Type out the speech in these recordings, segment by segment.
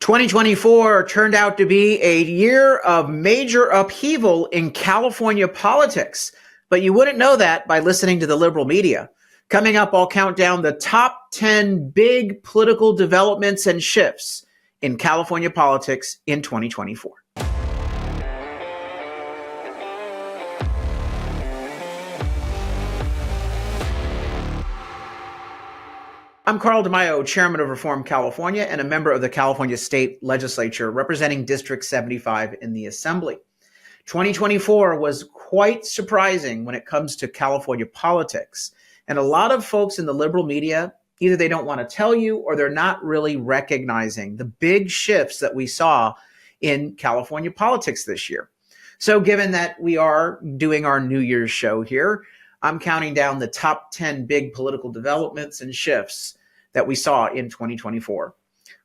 2024 turned out to be a year of major upheaval in California politics, but you wouldn't know that by listening to the liberal media. Coming up, I'll count down the top 10 big political developments and shifts in California politics in 2024. I'm Carl DeMaio, chairman of Reform California and a member of the California State Legislature representing District 75 in the Assembly. 2024 was quite surprising when it comes to California politics. And a lot of folks in the liberal media, either they don't want to tell you or they're not really recognizing the big shifts that we saw in California politics this year. So given that we are doing our New Year's show here, I'm counting down the top 10 big political developments and shifts that we saw in 2024.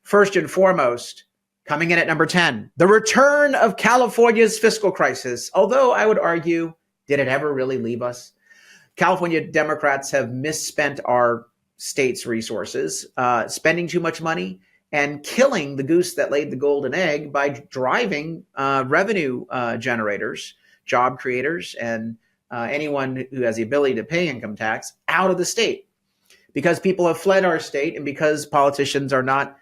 First and foremost, coming in at number 10, the return of California's fiscal crisis. Although I would argue, did it ever really leave us? California Democrats have misspent our state's resources, spending too much money and killing the goose that laid the golden egg by driving revenue generators, job creators, and anyone who has the ability to pay income tax out of the state. Because people have fled our state and because politicians are not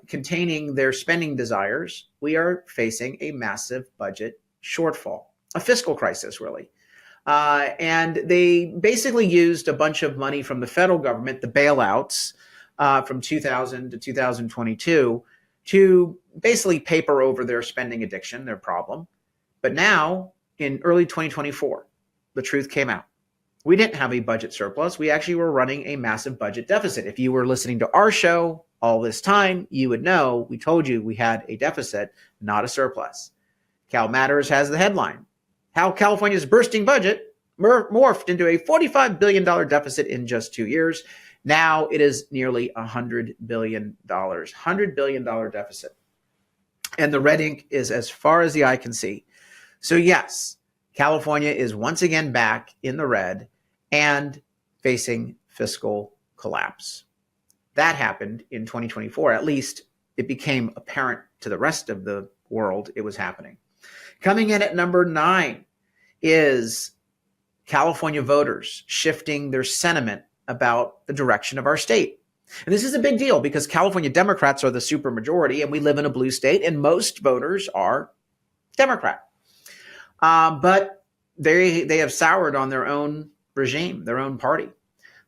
containing their spending desires, we are facing a massive budget shortfall, a fiscal crisis, really. And they basically used a bunch of money from the federal government, the bailouts from 2000 to 2022, to basically paper over their spending addiction, their problem. But now, in early 2024, the truth came out. We didn't have a budget surplus. We actually were running a massive budget deficit. If you were listening to our show all this time, you would know we told you we had a deficit, not a surplus. Cal Matters has the headline, How California's Bursting Budget Morphed into a $45 billion deficit in just 2 years. Now it is nearly $100 billion, $100 billion deficit. And the red ink is as far as the eye can see. So yes, California is once again back in the red and facing fiscal collapse. That happened in 2024. At least it became apparent to the rest of the world it was happening. Coming in at number 9 is California voters shifting their sentiment about the direction of our state. And this is a big deal because California Democrats are the supermajority and we live in a blue state and most voters are Democrat. But they have soured on their own regime, their own party.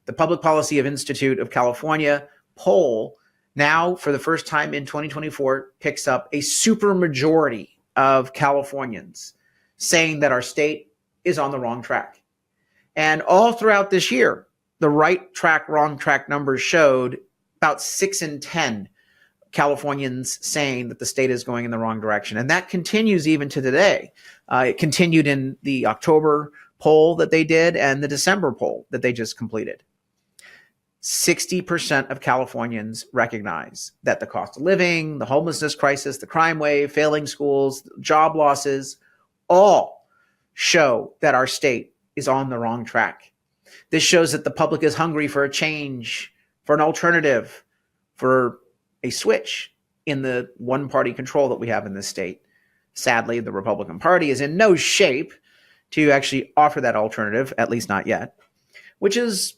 The Public Policy of Institute of California poll now, for the first time in 2024, picks up a supermajority of Californians saying that our state is on the wrong track. And all throughout this year, the right track, wrong track numbers showed about 6 in 10 Californians saying that the state is going in the wrong direction. And that continues even to today. It continued in the October poll that they did and the December poll that they just completed. 60% of Californians recognize that the cost of living, the homelessness crisis, the crime wave, failing schools, job losses, all show that our state is on the wrong track. This shows that the public is hungry for a change, for an alternative, for a switch in the one-party control that we have in this state. Sadly, the Republican Party is in no shape to actually offer that alternative, at least not yet, which is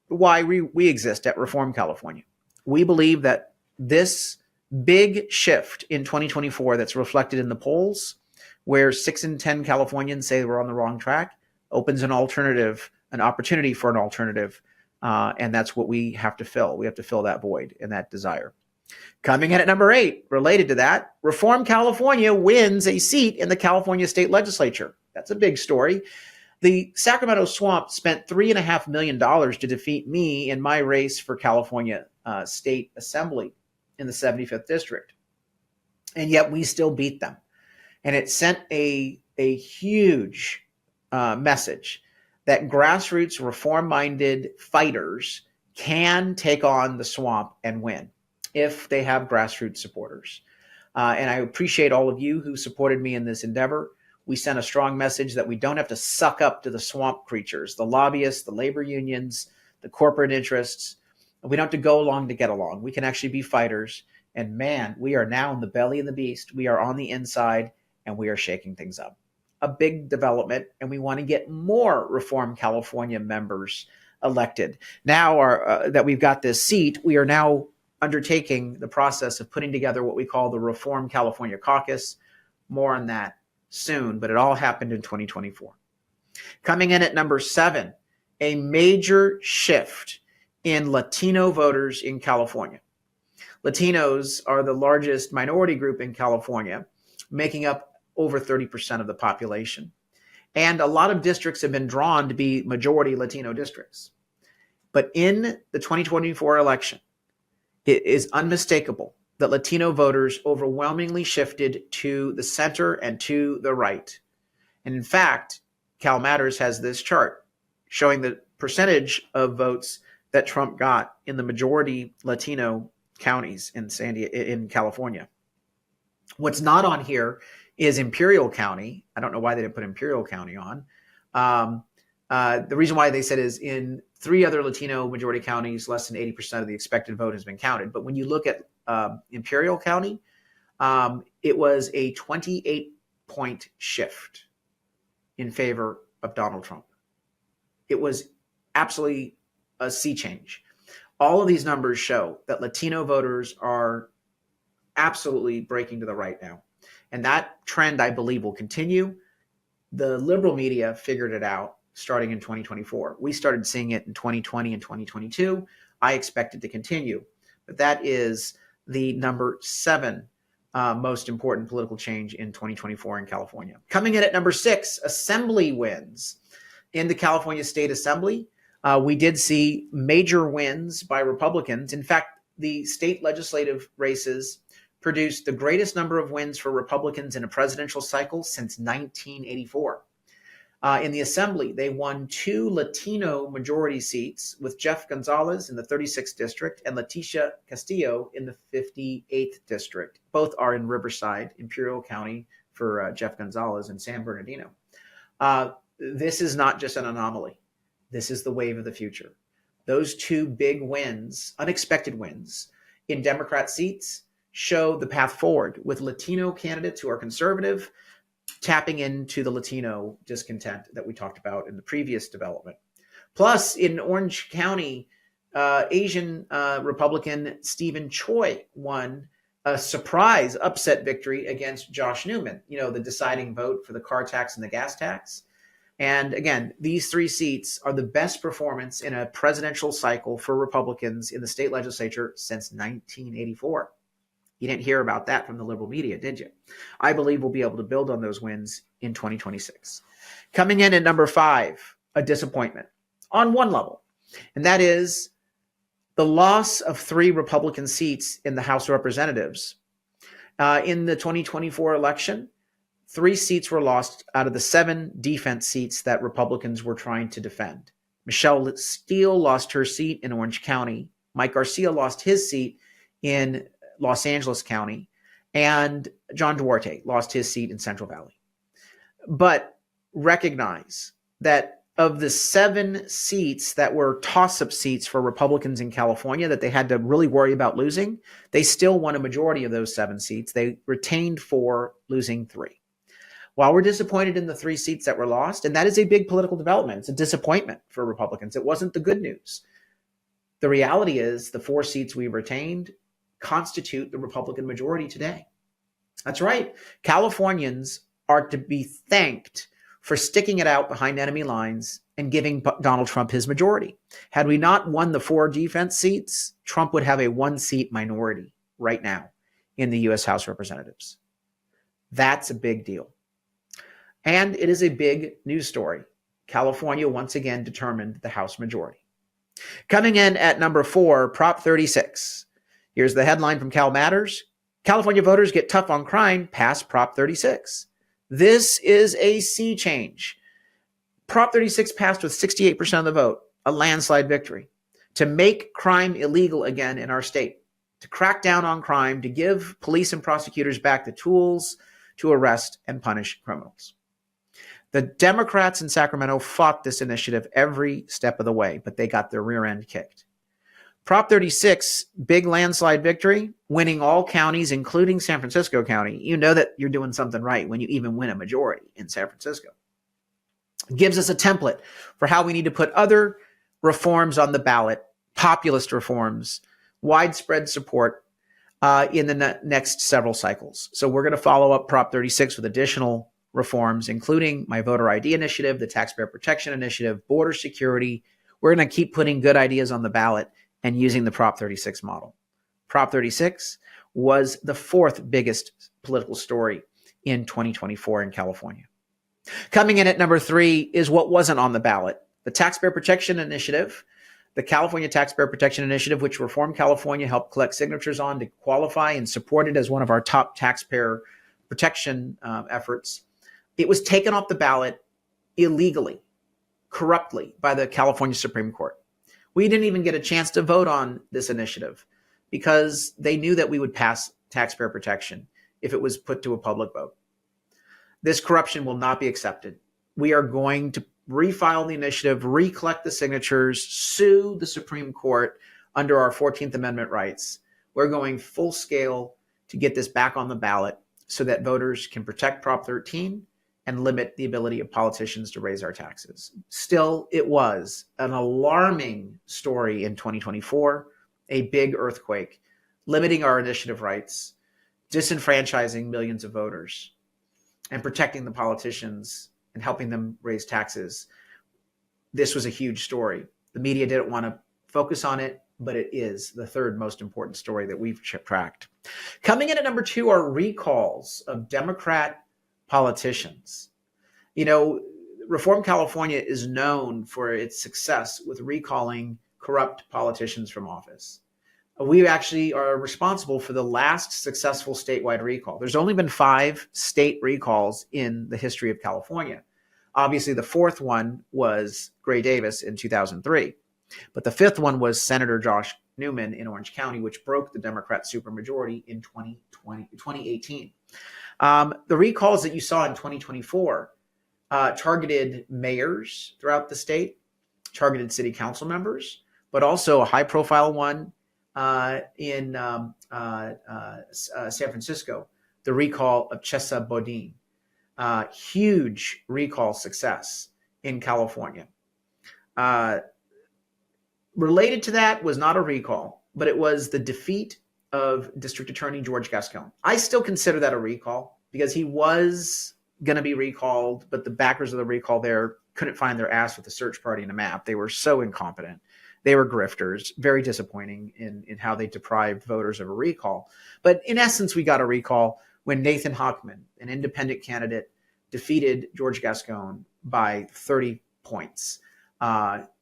why we exist at Reform California. We believe that this big shift in 2024 that's reflected in the polls, where 6 in 10 Californians say we're on the wrong track, opens an alternative, an opportunity for an alternative, and that's what we have to fill. We have to fill that void and that desire. Coming in at number 8, related to that, Reform California wins a seat in the California State Legislature. That's a big story. The Sacramento Swamp spent $3.5 million to defeat me in my race for California State Assembly in the 75th District. And yet we still beat them. And it sent a huge message that grassroots reform-minded fighters can take on the swamp and win if they have grassroots supporters. And I appreciate all of you who supported me in this endeavor. We sent a strong message that we don't have to suck up to the swamp creatures, the lobbyists, the labor unions, the corporate interests. We don't have to go along to get along. We can actually be fighters And man, we are now in the belly of the beast. We are on the inside and we are shaking things up. A big development, and we want to get more Reform California members elected. Now that we've got this seat, we are now undertaking the process of putting together what we call the Reform California Caucus. More on that soon, but it all happened in 2024. Coming in at number 7, a major shift in Latino voters in California. Latinos are the largest minority group in California, making up over 30% of the population. And a lot of districts have been drawn to be majority Latino districts. But in the 2024 election, it is unmistakable that Latino voters overwhelmingly shifted to the center and to the right. And in fact, Cal Matters has this chart showing the percentage of votes that Trump got in the majority Latino counties in California. What's not on here is Imperial County. I don't know why they didn't put Imperial County on. The reason why they said is in 3 other Latino majority counties, less than 80% of the expected vote has been counted. But when you look at Imperial County, it was a 28-point shift in favor of Donald Trump. It was absolutely a sea change. All of these numbers show that Latino voters are absolutely breaking to the right now. And that trend, I believe, will continue. The liberal media figured it out starting in 2024. We started seeing it in 2020 and 2022. I expect it to continue. But that is the number 7 most important political change in 2024 in California. Coming in at number 6, assembly wins. In the California State Assembly, we did see major wins by Republicans. In fact, the state legislative races produced the greatest number of wins for Republicans in a presidential cycle since 1984. In the Assembly, they won 2 Latino majority seats with Jeff Gonzalez in the 36th District and Leticia Castillo in the 58th District. Both are in Riverside, Imperial County for Jeff Gonzalez and San Bernardino. This is not just an anomaly. This is the wave of the future. Those 2 big wins, unexpected wins, in Democrat seats show the path forward with Latino candidates who are conservative, tapping into the Latino discontent that we talked about in the previous development. Plus, in Orange County, Asian Republican Stephen Choi won a surprise upset victory against Josh Newman, the deciding vote for the car tax and the gas tax. And again, these 3 seats are the best performance in a presidential cycle for Republicans in the state legislature since 1984. You didn't hear about that from the liberal media, did you? I believe we'll be able to build on those wins in 2026. Coming in at number 5, a disappointment on one level, and that is the loss of 3 Republican seats in the House of Representatives. In the 2024 election, 3 seats were lost out of the 7 defense seats that Republicans were trying to defend. Michelle Steele lost her seat in Orange County. Mike Garcia lost his seat in Los Angeles County, and John Duarte lost his seat in Central Valley. But recognize that of the 7 seats that were toss-up seats for Republicans in California that they had to really worry about losing, they still won a majority of those 7 seats. They retained 4, losing 3. While we're disappointed in the 3 seats that were lost, and that is a big political development, it's a disappointment for Republicans. It wasn't the good news. The reality is the 4 seats we retained constitute the Republican majority today. That's right. Californians are to be thanked for sticking it out behind enemy lines and giving Donald Trump his majority. Had we not won the 4 defense seats, Trump would have a 1-seat minority right now in the U.S. House of Representatives. That's a big deal. And it is a big news story. California once again determined the House majority. Coming in at number 4, Prop 36. Here's the headline from Cal Matters. California voters get tough on crime, pass Prop 36. This is a sea change. Prop 36 passed with 68% of the vote, a landslide victory, to make crime illegal again in our state, to crack down on crime, to give police and prosecutors back the tools to arrest and punish criminals. The Democrats in Sacramento fought this initiative every step of the way, but they got their rear end kicked. Prop 36, big landslide victory, winning all counties, including San Francisco County. You know that you're doing something right when you even win a majority in San Francisco. It gives us a template for how we need to put other reforms on the ballot, populist reforms, widespread support in the next several cycles. So we're going to follow up Prop 36 with additional reforms, including my voter ID initiative, the taxpayer protection initiative, border security. We're going to keep putting good ideas on the ballot and using the Prop 36 model. Prop 36 was the fourth biggest political story in 2024 in California. Coming in at number 3 is what wasn't on the ballot. The Taxpayer Protection Initiative, the California Taxpayer Protection Initiative, which Reform California helped collect signatures on to qualify and supported as one of our top taxpayer protection efforts. It was taken off the ballot illegally, corruptly by the California Supreme Court. We didn't even get a chance to vote on this initiative because they knew that we would pass taxpayer protection if it was put to a public vote. This corruption will not be accepted. We are going to refile the initiative, recollect the signatures, sue the Supreme Court under our 14th Amendment rights. We're going full scale to get this back on the ballot so that voters can protect Prop 13 and limit the ability of politicians to raise our taxes. Still, it was an alarming story in 2024, a big earthquake, limiting our initiative rights, disenfranchising millions of voters, and protecting the politicians and helping them raise taxes. This was a huge story. The media didn't want to focus on it, but it is the third most important story that we've tracked. Coming in at number 2 are recalls of Democrat politicians. You know, Reform California is known for its success with recalling corrupt politicians from office. We actually are responsible for the last successful statewide recall. There's only been 5 state recalls in the history of California. Obviously, the 4th one was Gray Davis in 2003. But the 5th one was Senator Josh Newman in Orange County, which broke the Democrat supermajority in 2018. The recalls that you saw in 2024 targeted mayors throughout the state, targeted city council members, but also a high-profile one in San Francisco, the recall of Chesa Bodin. Huge recall success in California. Related to that was not a recall, but it was the defeat of District Attorney George Gascon. I still consider that a recall because he was going to be recalled, but the backers of the recall there couldn't find their ass with the search party and a map. They were so incompetent. They were grifters, very disappointing in how they deprived voters of a recall. But in essence, we got a recall when Nathan Hochman, an independent candidate, defeated George Gascon by 30 points,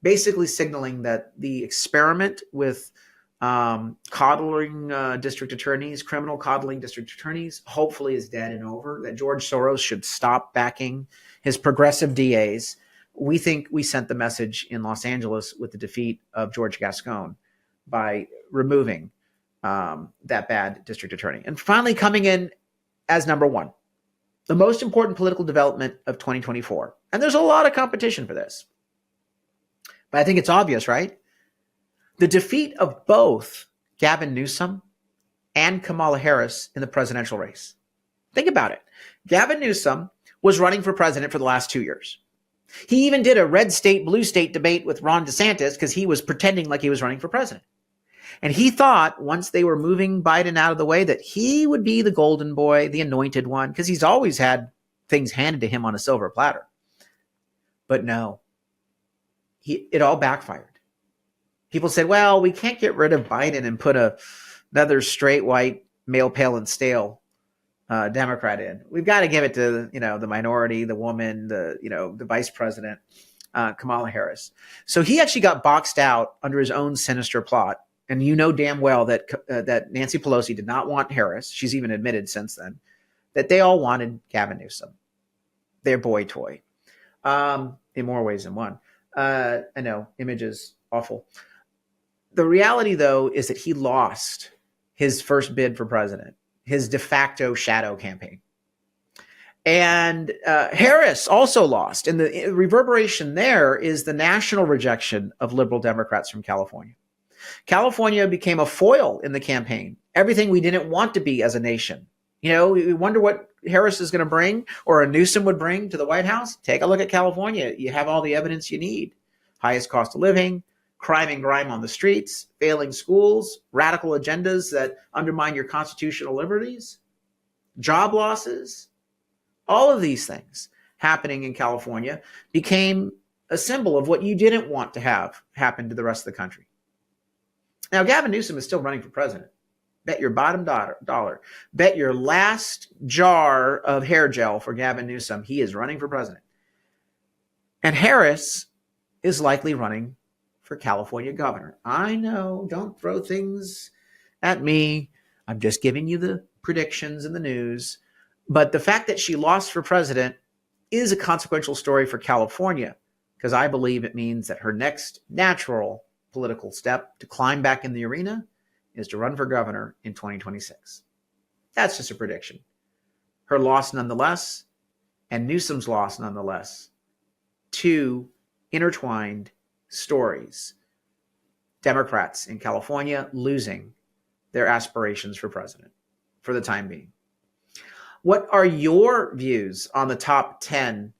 basically signaling that the experiment with coddling district attorneys, criminal coddling district attorneys, hopefully is dead and over, that George Soros should stop backing his progressive DAs. We think we sent the message in Los Angeles with the defeat of George Gascon by removing that bad district attorney. And finally, coming in as number 1, the most important political development of 2024. And there's a lot of competition for this. But I think it's obvious, right? The defeat of both Gavin Newsom and Kamala Harris in the presidential race. Think about it. Gavin Newsom was running for president for the last 2 years. He even did a red state, blue state debate with Ron DeSantis because he was pretending like he was running for president. And he thought once they were moving Biden out of the way that he would be the golden boy, the anointed one, because he's always had things handed to him on a silver platter. But no, it all backfired. People said, well, we can't get rid of Biden and put another straight white male, pale, and stale Democrat in. We've got to give it to the minority, the woman, the vice president, Kamala Harris. So he actually got boxed out under his own sinister plot. And you know damn well that Nancy Pelosi did not want Harris. She's even admitted since then that they all wanted Gavin Newsom, their boy toy, in more ways than one. I know, image is awful. The reality, though, is that he lost his first bid for president, his de facto shadow campaign. And Harris also lost. And the reverberation there is the national rejection of liberal Democrats from California. California became a foil in the campaign, everything we didn't want to be as a nation. You know, we wonder what Harris is going to bring or a Newsom would bring to the White House. Take a look at California. You have all the evidence you need. Highest cost of living, crime and grime on the streets, failing schools, radical agendas that undermine your constitutional liberties, job losses. All of these things happening in California became a symbol of what you didn't want to have happen to the rest of the country. Now, Gavin Newsom is still running for president. Bet your bottom dollar. Bet your last jar of hair gel for Gavin Newsom. He is running for president. And Harris is likely running for California governor. I know, don't throw things at me. I'm just giving you the predictions in the news. But the fact that she lost for president is a consequential story for California, because I believe it means that her next natural political step to climb back in the arena is to run for governor in 2026. That's just a prediction. Her loss nonetheless, and Newsom's loss nonetheless. Two intertwined stories. Democrats in California losing their aspirations for president for the time being. What are your views on the top 10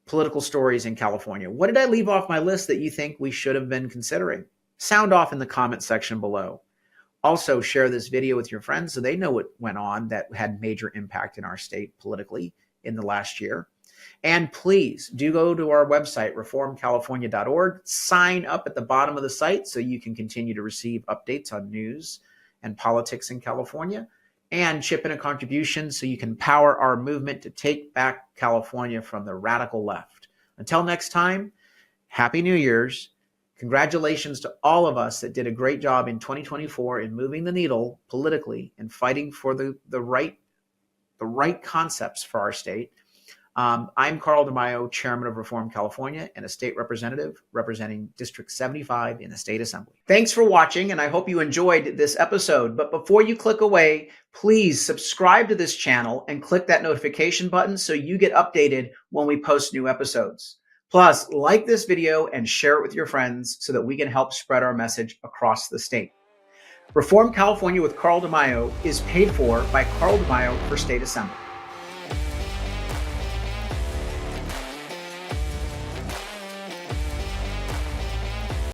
political stories in California? What did I leave off my list that you think we should have been considering? Sound off in the comment section below. Also, share this video with your friends so they know what went on that had major impact in our state politically in the last year. And please do go to our website, reformcalifornia.org. Sign up at the bottom of the site so you can continue to receive updates on news and politics in California. And chip in a contribution so you can power our movement to take back California from the radical left. Until next time, Happy New Year's. Congratulations to all of us that did a great job in 2024 in moving the needle politically and fighting for the right concepts for our state. I'm Carl DeMaio, Chairman of Reform California and a state representative representing District 75 in the State Assembly. Thanks for watching, and I hope you enjoyed this episode. But before you click away, please subscribe to this channel and click that notification button so you get updated when we post new episodes. Plus, like this video and share it with your friends so that we can help spread our message across the state. Reform California with Carl DeMaio is paid for by Carl DeMaio for State Assembly.